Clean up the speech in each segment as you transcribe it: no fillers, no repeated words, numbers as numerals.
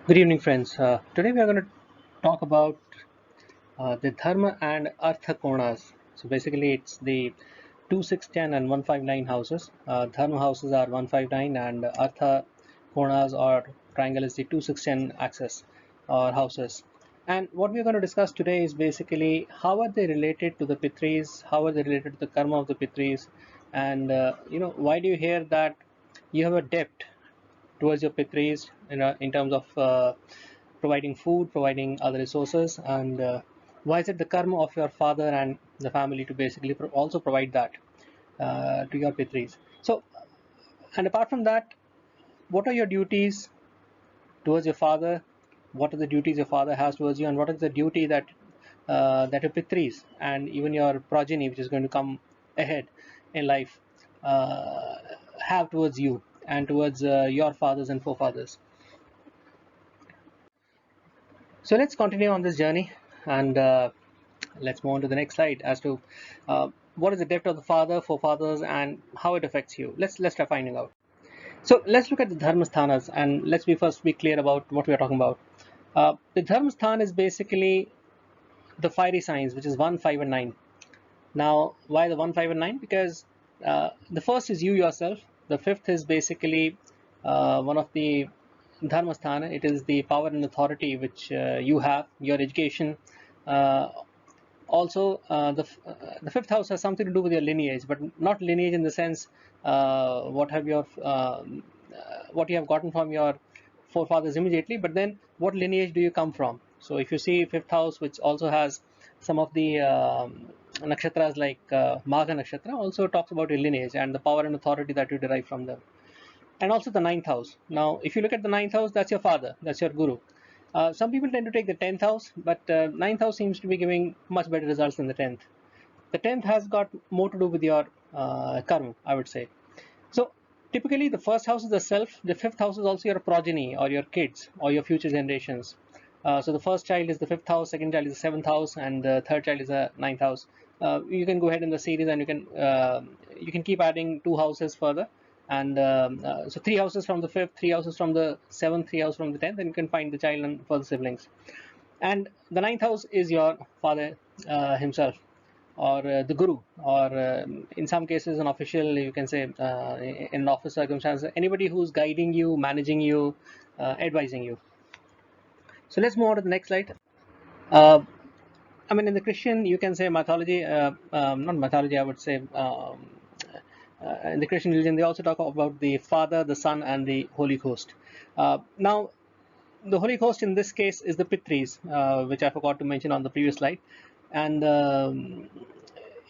Good evening, friends. Today we are going to talk about the Dharma and Artha Konas. So basically, it's the 2, 6, 10, and 159 houses. Dharma houses are 159, and Artha Konas or triangle is the 2, 6, 10 axis or houses. And what we are going to discuss today is basically how are they related to the Pitris, how are they related to the karma of the Pitris, and why do you hear that you have a debt towards your Pitris in terms of providing food, providing other resources, and why is it the karma of your father and the family to basically also provide that to your Pitris? So, and apart from that, what are your duties towards your father? What are the duties your father has towards you, and what is the duty that your Pitris and even your progeny, which is going to come ahead in life, uh, have towards you and towards your fathers and forefathers? So let's continue on this journey and let's move on to the next slide as to what is the depth of the father, forefathers, and how it affects you. Let's try finding out. So let's look at the Dharmasthanas and let's be clear about what we are talking about. The Dharmasthana is basically the fiery signs, which is 1, 5, and 9. Now, why the 1, 5, and 9? Because the first is you yourself. The fifth is basically one of the Dharmasthana. It is the power and authority which you have, your education. Uh, Also, the fifth house has something to do with your lineage, but not lineage in the sense what you have gotten from your forefathers immediately, but then what lineage do you come from? So if you see fifth house, which also has some of the nakshatras like Magha nakshatra, also talks about your lineage and the power and authority that you derive from them. And also the ninth house. Now, if you look at the ninth house, that's your father, that's your guru. Some people tend to take the 10th house, but ninth house seems to be giving much better results than the 10th. The 10th has got more to do with your karma, I would say. So typically the first house is the self, the fifth house is also your progeny or your kids or your future generations. So the first child is the fifth house, second child is the seventh house, and the third child is the ninth house. You can go ahead in the series and you can keep adding two houses further, and so three houses from the fifth, three houses from the seventh, three houses from the 10th, and you can find the child and further siblings. And the ninth house is your father himself, or the guru, or in some cases an official, you can say, in an office circumstance, anybody who's guiding you, managing you, advising you. So let's move on to the next slide. uh, I mean, in the Christian, you can say mythology, not mythology, I would say, in the Christian religion, they also talk about the Father, the Son, and the Holy Ghost. Now, the Holy Ghost in this case is the Pitris, which I forgot to mention on the previous slide. And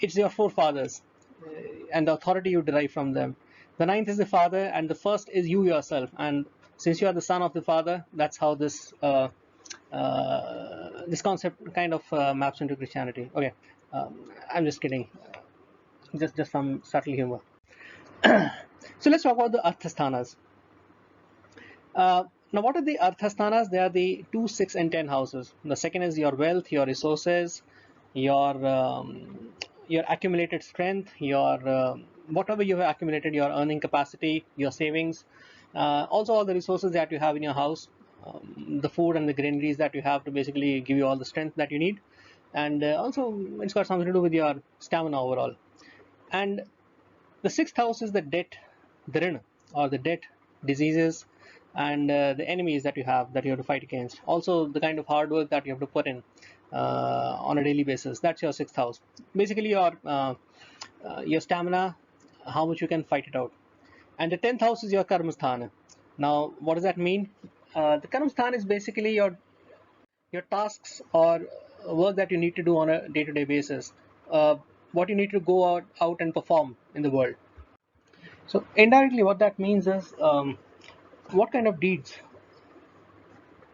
it's your forefathers and the authority you derive from them. The ninth is the Father, and the first is you yourself. And since you are the son of the Father, that's how this concept kind of maps into Christianity. Okay, I'm just kidding. Just some subtle humor. So let's talk about the Arthasthanas. Now, what are the Arthasthanas? They are the 2, 6, and 10 houses. The second is your wealth, your resources, your accumulated strength, your whatever you have accumulated, your earning capacity, your savings, also all the resources that you have in your house, the food and the granaries that you have to basically give you all the strength that you need, and also it's got something to do with your stamina overall. And the sixth house is the debt, the rin, or the debt, diseases, and the enemies that you have to fight against. Also, the kind of hard work that you have to put in on a daily basis. That's your sixth house. Basically, your stamina, how much you can fight it out. And the 10th house is your karmasthana. Now, what does that mean? The karmasthana is basically your tasks or work that you need to do on a day-to-day basis. What you need to go out and perform in the world. So indirectly, what that means is what kind of deeds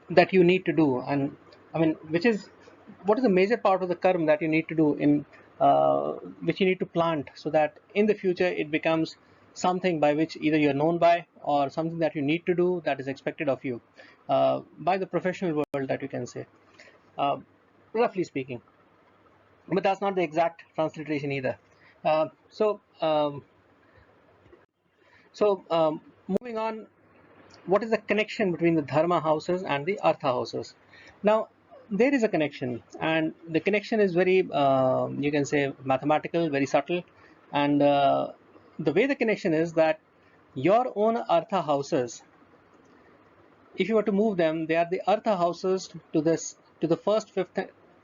that you need to do, and I mean, what is the major part of the karma that you need to do in which you need to plant, so that in the future it becomes something by which either you're known by or something that you need to do that is expected of you by the professional world, that you can say, uh, roughly speaking. But that's not the exact transliteration either. Uh, so, um, so moving on. what is the connection between the Dharma houses and the Artha houses? Now, there is a connection, and the connection is very, you can say, mathematical, very subtle. And the way the connection is that your own Artha houses, if you were to move them, they are the Artha houses to the first, fifth,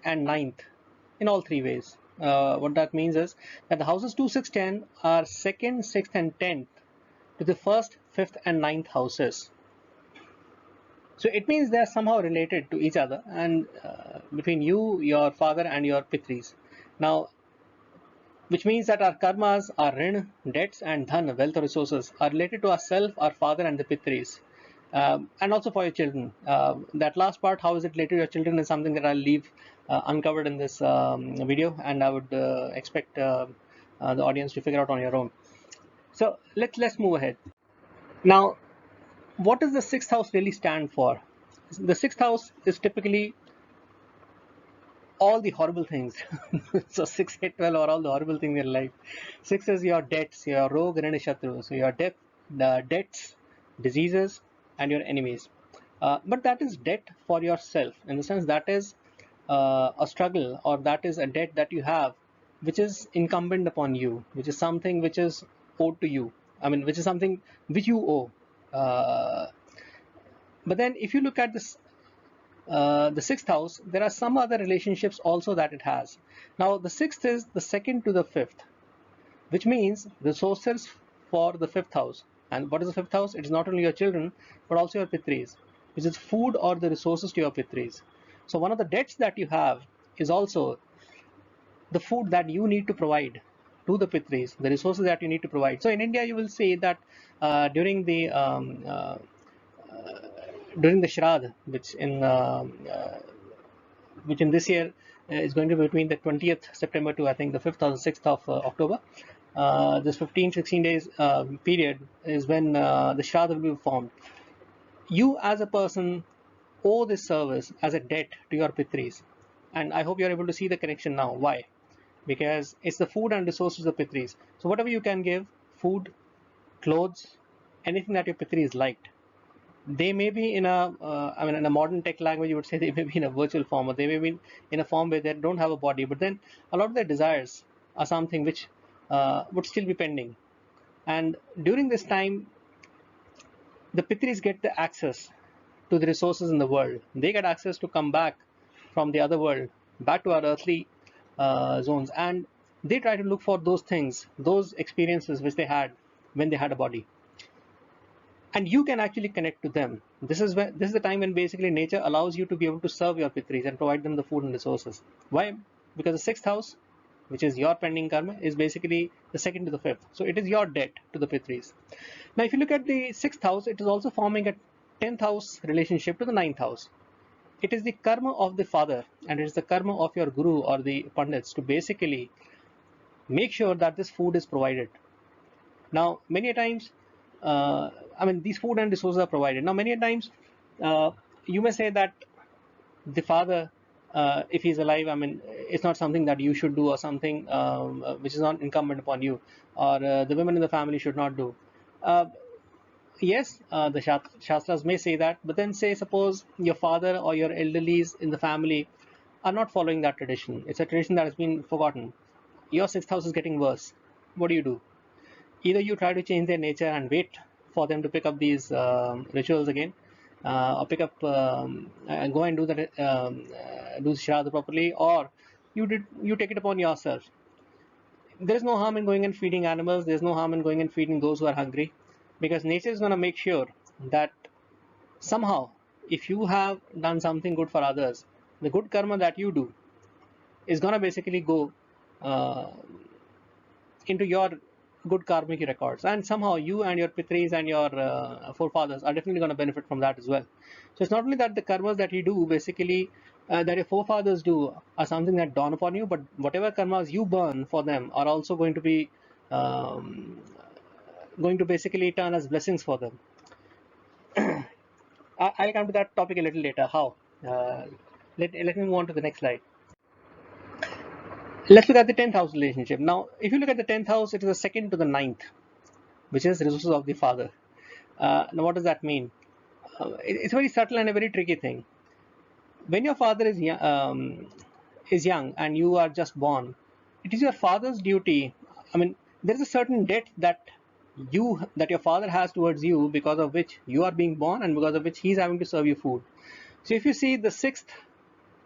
and ninth in all three ways. What that means is that the houses 2, 6, 10 are second, sixth, and 10th to the first, fifth, and ninth houses. So it means they are somehow related to each other, and between you, your father, and your Pitris. Now, which means that our karmas, our rin, debts, and dhan, wealth or resources, are related to ourself, our father, and the Pitris. And also for your children. That last part, how is it related to your children, is something that I'll leave uncovered in this video, and I would expect the audience to figure out on your own. So let's move ahead. Now, what does the sixth house really stand for? The sixth house is typically all the horrible things. So 6, 8, 12 are all the horrible things in your life. 6 is your debts, your rogue, rana, shatru. So your the debts, diseases, and your enemies. But that is debt for yourself, in the sense that is a struggle, or that is a debt that you have, which is incumbent upon you, which is something which is owed to you. I mean, which is something which you owe. But then if you look at this, the sixth house, there are some other relationships also that it has. Now, the sixth is the second to the fifth, which means resources for the fifth house. And what is the fifth house? It is not only your children, but also your Pitris, which is food or the resources to your Pitris. So one of the debts that you have is also the food that you need to provide to the Pitris, the resources that you need to provide. So in India, you will see that during the shradh, which in this year is going to be between the 20th September to I think the 5th or the 6th of October. This 15-16 days period is when the shradh will be performed. You as a person owe this service as a debt to your Pitris, and I hope you're able to see the connection now. Why? Because it's the food and resources of Pitris. So whatever you can give, food, clothes, anything that your Pitris liked. They may be in in a modern tech language, you would say they may be in a virtual form, or they may be in a form where they don't have a body, but then a lot of their desires are something which would still be pending. And during this time, the Pitris get the access to the resources in the world. They get access to come back from the other world, back to our earthly zones, and they try to look for those things, those experiences which they had when they had a body. And you can actually connect to them. This is the time when basically nature allows you to be able to serve your Pitris and provide them the food and resources. Why? Because the sixth house, which is your pending karma, is basically the second to the fifth. So it is your debt to the Pitris. Now, if you look at the sixth house, it is also forming a 10th house relationship to the ninth house. It is the karma of the father, and it is the karma of your guru or the pandits to basically make sure that this food is provided. Now, many times, these food and resources are provided. Now, many times, you may say that the father, if he's alive, it's not something that you should do, or something which is not incumbent upon you, or the women in the family should not do. Yes, the Shastras may say that, but then say, suppose your father or your elderlies in the family are not following that tradition. It's a tradition that has been forgotten. Your sixth house is getting worse. What do? Either you try to change their nature and wait for them to pick up these rituals again, or pick up and go and do the shradh properly, or you take it upon yourself. There is no harm in going and feeding animals. There's no harm in going and feeding those who are hungry, because nature is going to make sure that somehow, if you have done something good for others, the good karma that you do is going to basically go into your good karmic records, and somehow you and your Pitris and your forefathers are definitely going to benefit from that as well. So it's not only that the karmas that you do basically that your forefathers do are something that dawn upon you, but whatever karmas you burn for them are also going to be going to basically turn as blessings for them. I'll come to that topic a little later. How? Let me move on to the next slide. Let's look at the 10th house relationship. Now, if you look at the 10th house, it is the second to the ninth, which is resources of the father. Now, what does that mean? it's very subtle and a very tricky thing. When your father is young and you are just born, it is your father's duty. I mean, there is a certain debt that your father has towards you, because of which you are being born and because of which he's having to serve you food. So if you see, the sixth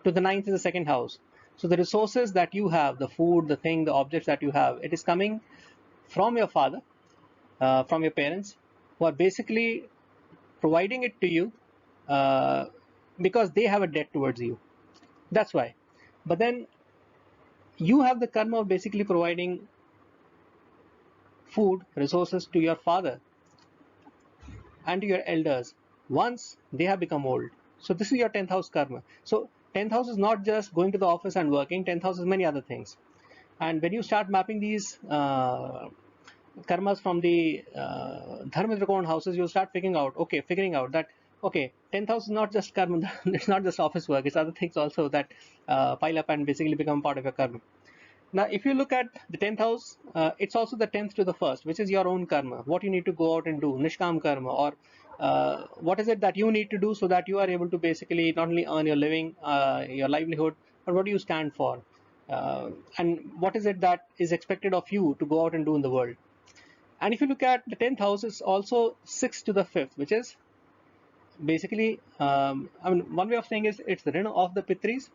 to the ninth is the second house. So the resources that you have, the food, the thing, the objects that you have, it is coming from your father, from your parents, who are basically providing it to you uh, because they have a debt towards you. That's why. But then you have the karma of basically providing food, resources to your father and to your elders once they have become old. So this is your 10th house karma. So 10th house is not just going to the office and working. 10th house is many other things. And when you start mapping these karmas from the Dharma houses, you'll start figuring out that, okay, 10th house is not just karma. It's not just office work. It's other things also that pile up and basically become part of your karma. Now, if you look at the 10th house, it's also the 10th to the 1st, which is your own karma. What you need to go out and do, nishkam karma, or what is it that you need to do so that you are able to basically not only earn your living, your livelihood, but what do you stand for? And what is it that is expected of you to go out and do in the world? And if you look at the 10th house, it's also 6th to the 5th, which is basically, I mean, one way of saying is it's the rin of the Pitris.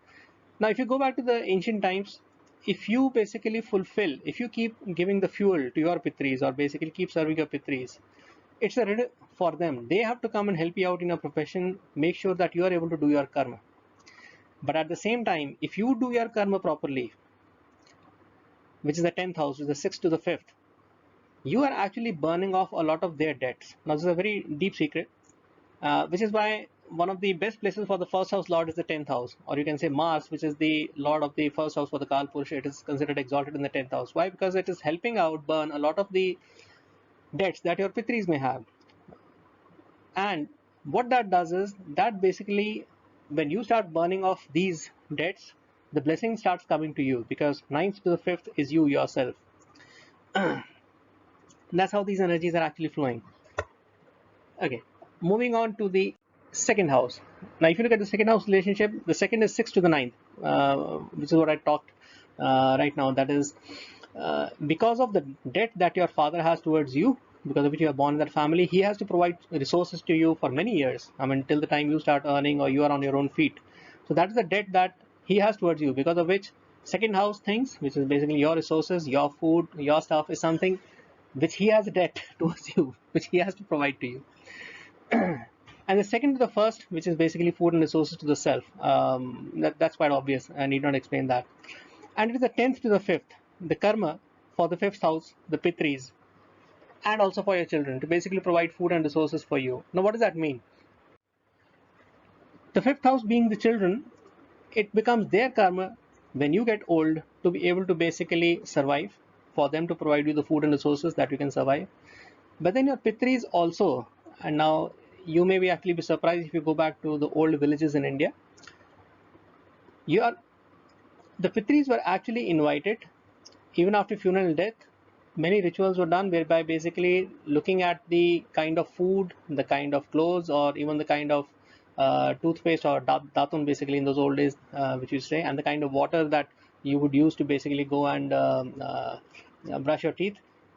Now, if you go back to the ancient times, if you basically if you keep giving the fuel to your Pitris, or basically keep serving your Pitris, it's a rid for them. They have to come and help you out in a profession, make sure that you are able to do your karma. But at the same time, if you do your karma properly, which is the 10th house, which is the 6th to the 5th, you are actually burning off a lot of their debts. Now, this is a very deep secret, which is why one of the best places for the first house lord is the 10th house, or you can say Mars, which is the lord of the first house for the Kalpurusha. It is considered exalted in the 10th house. Why? Because it is helping out burn a lot of the debts that your Pitris may have. And what that does is that basically, when you start burning off these debts, the blessing starts coming to you, because 9th to the 5th is you yourself. That's how these energies are actually flowing. Okay, moving on to the second house. Now, if you look at the second house relationship, the second is 6th to the 9th, which is what I talked right now. That is because of the debt that your father has towards you, because of which you are born in that family, he has to provide resources to you for many years. I mean, till the time you start earning or you are on your own feet. So that is the debt that he has towards you, because of which second house things, which is basically your resources, your food, your stuff, is something which he has a debt towards you, which he has to provide to you. And the second to the first, which is basically food and resources to the self. That's quite obvious. I need not explain that. And it is the 10th to the 5th, the karma for the 5th house, the Pitris, and also for your children, to basically provide food and resources for you. Now, what does that mean? The 5th house being the children, it becomes their karma when you get old to be able to basically survive, for them to provide you the food and resources that you can survive. But then your Pitris also, and now you may be actually be surprised if you go back to the old villages in India. The Pitris were actually invited even after funeral and death. Many rituals were done whereby basically looking at the kind of food, the kind of clothes, or even the kind of toothpaste or datun basically in those old days, which you say, and the kind of water that you would use to basically go and brush your teeth,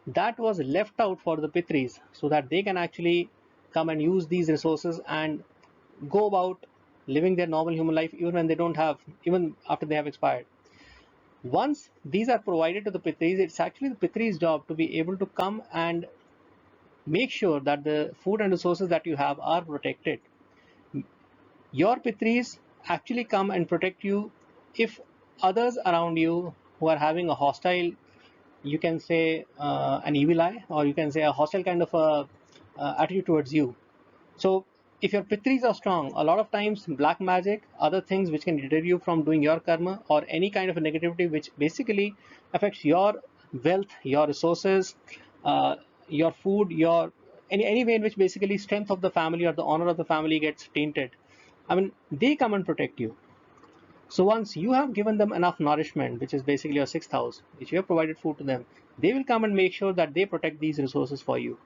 that was left out for the Pitris, so that they can actually come and use these resources and go about living their normal human life, even when they don't have, even after they have expired. Once these are provided to the Pitris, it's actually the Pitris' job to be able to come and make sure that the food and resources that you have are protected. Your Pitris actually come and protect you if others around you who are having a hostile, you can say an evil eye, or you can say a hostile kind of attitude towards you. So if your Pitris are strong, a lot of times black magic, other things which can deter you from doing your karma, or any kind of a negativity which basically affects your wealth, your resources, your food, your any way in which basically strength of the family or the honor of the family gets tainted, I mean, they come and protect you. So once you have given them enough nourishment, which is basically your 6th house, which you have provided food to them, they will come and make sure that they protect these resources for you.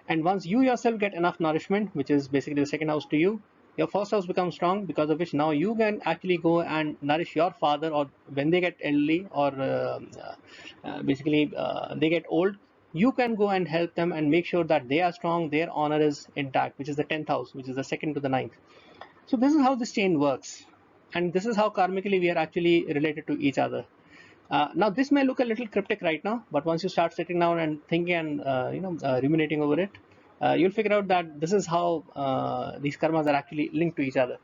And once you yourself get enough nourishment, which is basically the second house to you, your first house becomes strong, because of which now you can actually go and nourish your father, or when they get elderly, or basically they get old, you can go and help them and make sure that they are strong, their honor is intact, which is the 10th house, which is the second to the ninth. So this is how this chain works, and this is how karmically we are actually related to each other. Now this may look a little cryptic right now, but once you start sitting down and thinking and ruminating over it, you'll figure out that this is how these karmas are actually linked to each other.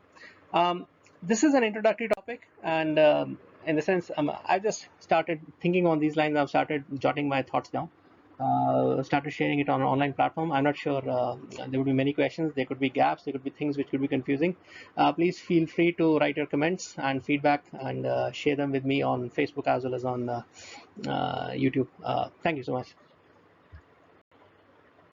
This is an introductory topic, and in the sense, I just started thinking on these lines. I've started jotting my thoughts down. Started sharing it on an online platform. I'm not sure there would be many questions, there could be gaps, there could be things which could be confusing. Please feel free to write your comments and feedback, and share them with me on Facebook as well as on YouTube. Thank you so much.